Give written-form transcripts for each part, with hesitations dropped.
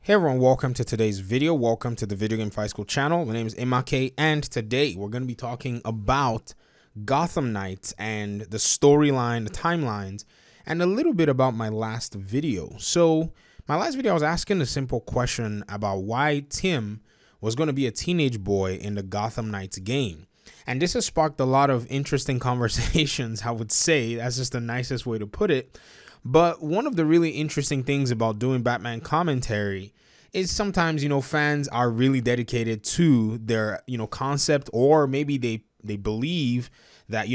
Hey everyone, welcome to today's video. Welcome to the Video Game Fight School channel. My name is Imake, and today we're going to be talking about Gotham Knights and the storyline, the timelines, and a little bit about my last video. So my last video, I was asking a simple question about why Tim was going to be a teenage boy in the Gotham Knights game. And this has sparked a lot of interesting conversations, I would say. That's just the nicest way to put it. But one of the really interesting things about doing Batman commentary is sometimes, fans are really dedicated to their, concept, or maybe they believe that,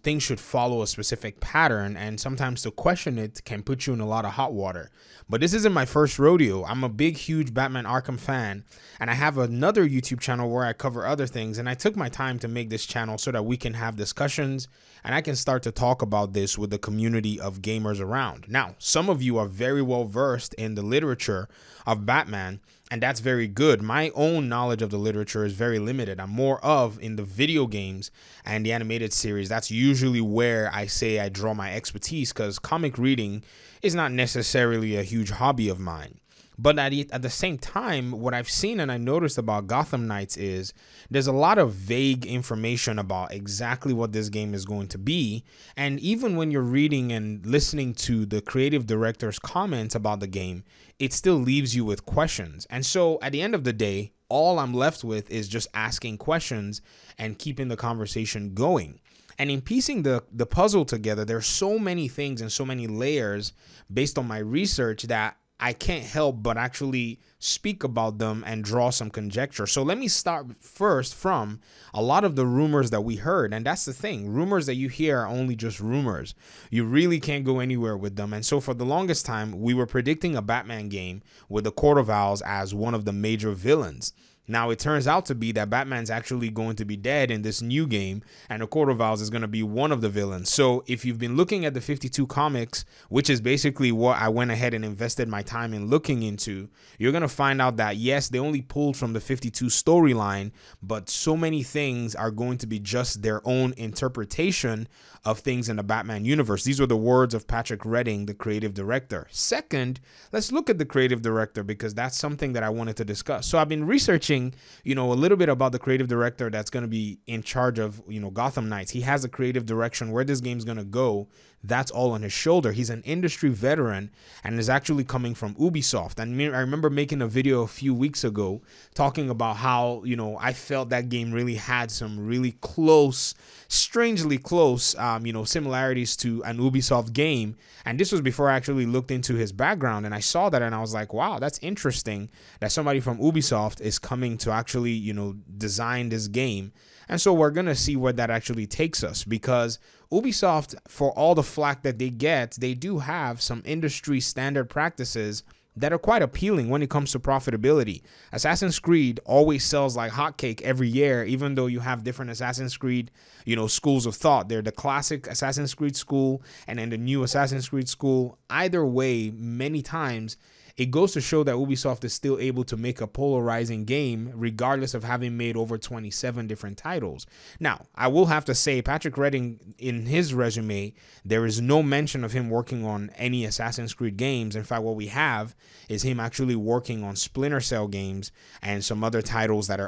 things should follow a specific pattern, and sometimes to question it can put you in a lot of hot water. But this isn't my first rodeo. I'm a big, huge Batman Arkham fan, and I have another YouTube channel where I cover other things, and I took my time to make this channel so that we can have discussions and I can start to talk about this with the community of gamers around. Now, some of you are very well versed in the literature of Batman, and that's very good. My own knowledge of the literature is very limited. I'm more of in the video games and the animated series. That's usually where I say I draw my expertise, because comic reading is not necessarily a huge hobby of mine. But at the same time, what I've seen and I noticed about Gotham Knights is there's a lot of vague information about exactly what this game is going to be. And even when you're reading and listening to the creative director's comments about the game, it still leaves you with questions. And so at the end of the day, all I'm left with is just asking questions and keeping the conversation going. And in piecing the puzzle together, there's so many things and so many layers based on my research that I can't help but actually speak about them and draw some conjecture. So let me start first from a lot of the rumors that we heard. And that's the thing. Rumors that you hear are only just rumors. You really can't go anywhere with them. And so for the longest time, we were predicting a Batman game with the Court of Owls as one of the major villains. Now, it turns out to be that Batman's actually going to be dead in this new game, and the Court of Owls is going to be one of the villains. So if you've been looking at the 52 comics, which is basically what I went ahead and invested my time in looking into, you're going to find out that, yes, they only pulled from the 52 storyline, but so many things are going to be just their own interpretation of things in the Batman universe. These were the words of Patrick Redding, the creative director. Second, let's look at the creative director, because that's something that I wanted to discuss. So I've been researching a little bit about the creative director that's going to be in charge of, Gotham Knights. He has a creative direction where this game's going to go. That's all on his shoulder. He's an industry veteran and is actually coming from Ubisoft. And I remember making a video a few weeks ago talking about how, I felt that game really had some really close, strangely close, similarities to an Ubisoft game. And this was before I actually looked into his background, and I saw that and I was like, wow, that's interesting that somebody from Ubisoft is coming to actually, design this game. And so we're going to see where that actually takes us, because Ubisoft, for all the flack that they get, they do have some industry standard practices that are quite appealing when it comes to profitability. Assassin's Creed always sells like hotcake every year, even though you have different Assassin's Creed, schools of thought. They're the classic Assassin's Creed school and then the new Assassin's Creed school. Either way, many times, it goes to show that Ubisoft is still able to make a polarizing game regardless of having made over 27 different titles. Now, I will have to say, Patrick Redding, in his resume, there is no mention of him working on any Assassin's Creed games. In fact, what we have is him actually working on Splinter Cell games and some other titles that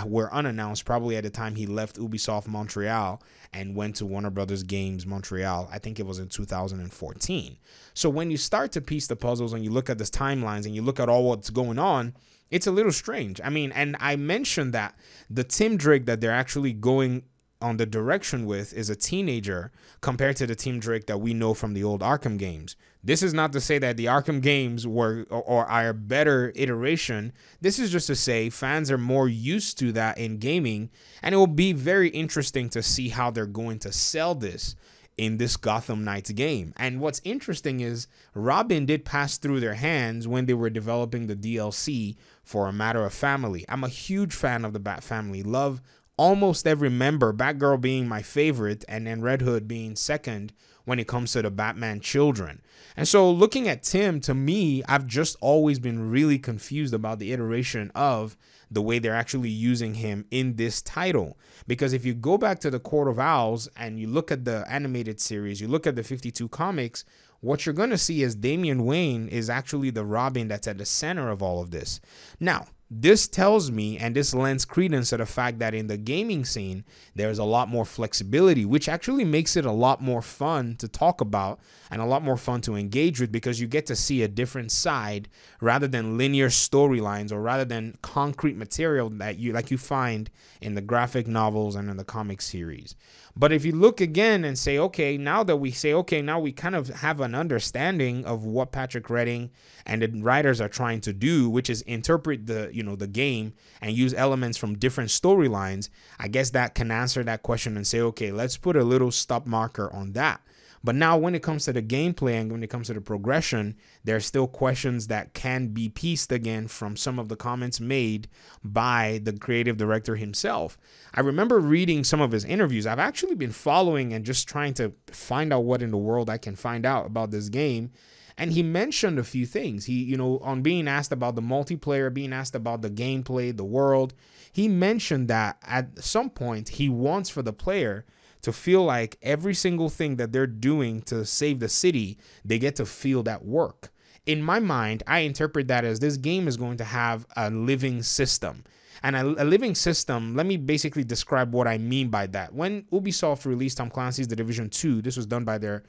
were unannounced probably at the time he left Ubisoft Montreal and went to Warner Brothers Games Montreal. I think it was in 2014. So when you start to piece the puzzles and you look at this timelines and you look at all what's going on, it's a little strange. I mean, and I mentioned that the Tim Drake that they're actually going on the direction with is a teenager compared to the Tim Drake that we know from the old Arkham games. This is not to say that the Arkham games were or are a better iteration. This is just to say fans are more used to that in gaming, and it will be very interesting to see how they're going to sell this in this Gotham Knights game. And what's interesting is Robin did pass through their hands when they were developing the DLC for A Matter of Family. I'm a huge fan of the Bat family. Love almost every member, Batgirl being my favorite, and then Red Hood being second when it comes to the Batman children. And so looking at Tim, to me, I've just always been really confused about the iteration of the way they're actually using him in this title. Because if you go back to the Court of Owls and you look at the animated series, you look at the 52 comics, what you're going to see is Damian Wayne is actually the Robin that's at the center of all of this. Now, this tells me, and this lends credence to the fact that in the gaming scene, there's a lot more flexibility, which actually makes it a lot more fun to talk about and a lot more fun to engage with, because you get to see a different side rather than linear storylines, or rather than concrete material that you find in the graphic novels and in the comic series. But if you look again and say, okay, now we kind of have an understanding of what Patrick Redding and the writers are trying to do, which is interpret the game and use elements from different storylines. I guess that can answer that question and say, okay, let's put a little stop marker on that. But now when it comes to the gameplay and when it comes to the progression, there are still questions that can be pieced again from some of the comments made by the creative director himself. I remember reading some of his interviews. I've actually been following and just trying to find out what in the world I can find out about this game. And he mentioned a few things. He, on being asked about the multiplayer, being asked about the gameplay, the world, he mentioned that at some point he wants for the player to feel like every single thing that they're doing to save the city, they get to feel that work. In my mind, I interpret that as this game is going to have a living system. And a living system, let me basically describe what I mean by that. When Ubisoft released Tom Clancy's The Division 2, this was done by their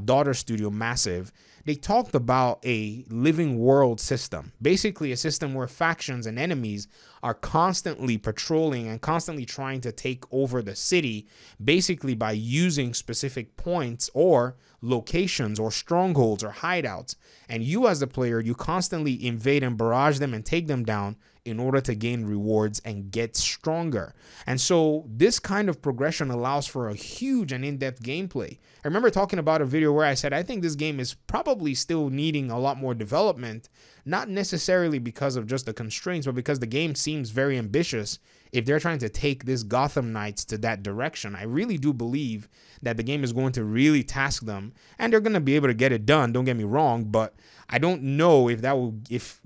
daughter studio, Massive, they talked about a living world system. Basically a system where factions and enemies are constantly patrolling and constantly trying to take over the city, basically by using specific points or locations or strongholds or hideouts. And you as the player, you constantly invade and barrage them and take them down in order to gain rewards and get stronger. And so this kind of progression allows for a huge and in-depth gameplay. I remember talking about a video where I said, I think this game is probably still needing a lot more development, not necessarily because of just the constraints, but because the game seems very ambitious if they're trying to take this Gotham Knights to that direction. I really do believe that the game is going to really task them, and they're going to be able to get it done, don't get me wrong, but I don't know if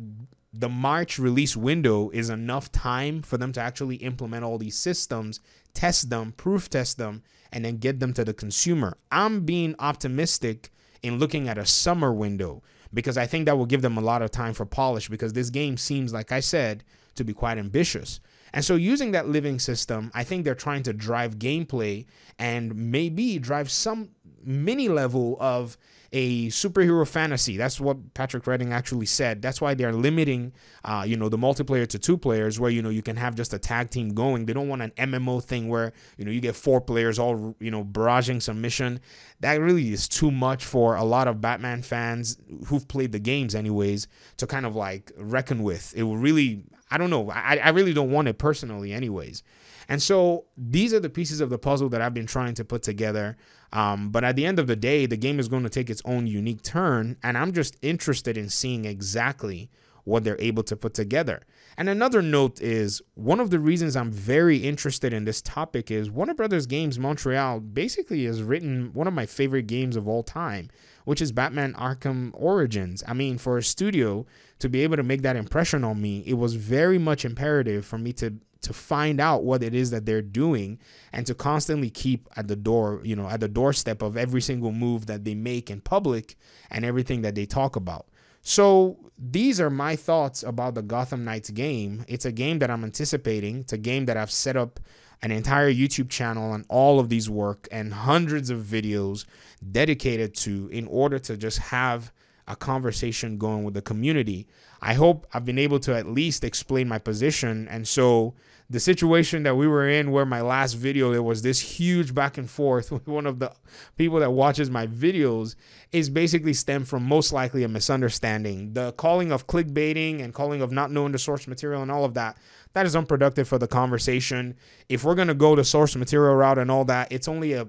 the March release window is enough time for them to actually implement all these systems, test them, proof test them, and then get them to the consumer. I'm being optimistic in looking at a summer window, because I think that will give them a lot of time for polish, because this game seems, like I said, to be quite ambitious. And so using that living system, I think they're trying to drive gameplay and maybe drive some mini level of a superhero fantasy. That's what Patrick Redding actually said. That's why they're limiting, the multiplayer to 2 players, where, you can have just a tag team going. They don't want an MMO thing where, you get 4 players all, barraging some mission. That really is too much for a lot of Batman fans who've played the games anyways to kind of like reckon with. It will really, I don't know. I really don't want it personally anyways. And so these are the pieces of the puzzle that I've been trying to put together. But at the end of the day, the game is going to take its own unique turn, and I'm just interested in seeing exactly what they're able to put together. And another note is, one of the reasons I'm very interested in this topic is Warner Brothers Games Montreal basically has written one of my favorite games of all time, which is Batman Arkham Origins. I mean, for a studio to be able to make that impression on me, it was very much imperative for me to find out what it is that they're doing and to constantly keep at the door, at the doorstep of every single move that they make in public and everything that they talk about. So these are my thoughts about the Gotham Knights game. It's a game that I'm anticipating. It's a game that I've set up an entire YouTube channel on all of these work and hundreds of videos dedicated to, in order to just have a conversation going with the community. I hope I've been able to at least explain my position. And so the situation that we were in, where my last video, there was this huge back and forth with one of the people that watches my videos, is basically stemmed from most likely a misunderstanding. The calling of clickbaiting and calling of not knowing the source material and all of that, that is unproductive for the conversation. If we're going to go the source material route and all that, it's only a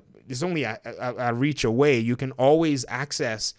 reach away. You can always access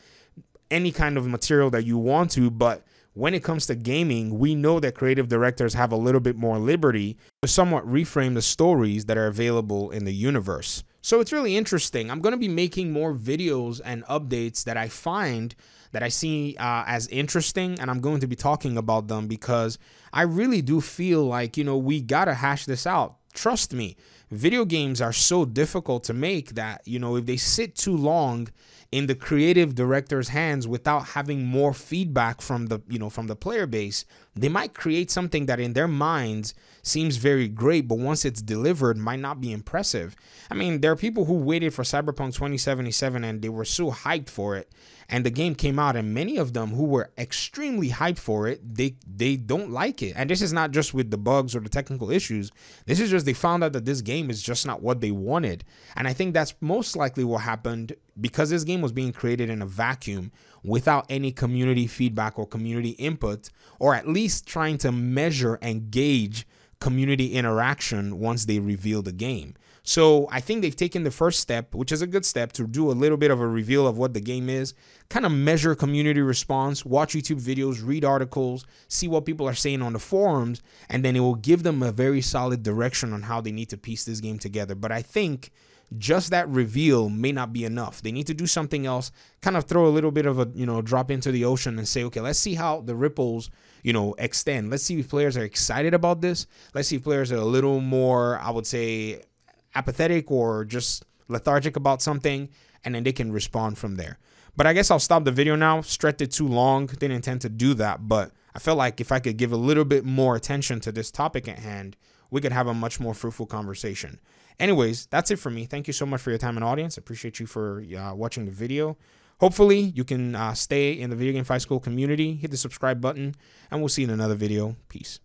any kind of material that you want to, but when it comes to gaming, we know that creative directors have a little bit more liberty to somewhat reframe the stories that are available in the universe. So it's really interesting. I'm going to be making more videos and updates that I find that I see as interesting, and I'm going to be talking about them because I really do feel like, we got to hash this out. Trust me, video games are so difficult to make that, you know, if they sit too long in the creative director's hands without having more feedback from the, you know, from the player base, they might create something that in their minds seems very great, but once it's delivered might not be impressive. I mean, there are people who waited for Cyberpunk 2077 and they were so hyped for it, and the game came out, and many of them who were extremely hyped for it, they don't like it. And this is not just with the bugs or the technical issues. This is just they found out that this game is just not what they wanted. And I think that's most likely what happened, because this game was being created in a vacuum without any community feedback or community input, or at least trying to measure and gauge community interaction once they reveal the game. So I think they've taken the first step, which is a good step, to do a little bit of a reveal of what the game is, kind of measure community response, watch YouTube videos, read articles, see what people are saying on the forums, and then it will give them a very solid direction on how they need to piece this game together. But I think just that reveal may not be enough. They need to do something else, kind of throw a little bit of a, you know, drop into the ocean and say, okay, let's see how the ripples, you know, extend. Let's see if players are excited about this. Let's see if players are a little more, I would say, apathetic or just lethargic about something, and then they can respond from there. But I guess I'll stop the video now. Stretched it too long. Didn't intend to do that, but I felt like if I could give a little bit more attention to this topic at hand, we could have a much more fruitful conversation. Anyways, that's it for me. Thank you so much for your time and audience. Appreciate you for watching the video. Hopefully you can stay in the Video Game Fight School community. Hit the subscribe button, and we'll see you in another video. Peace.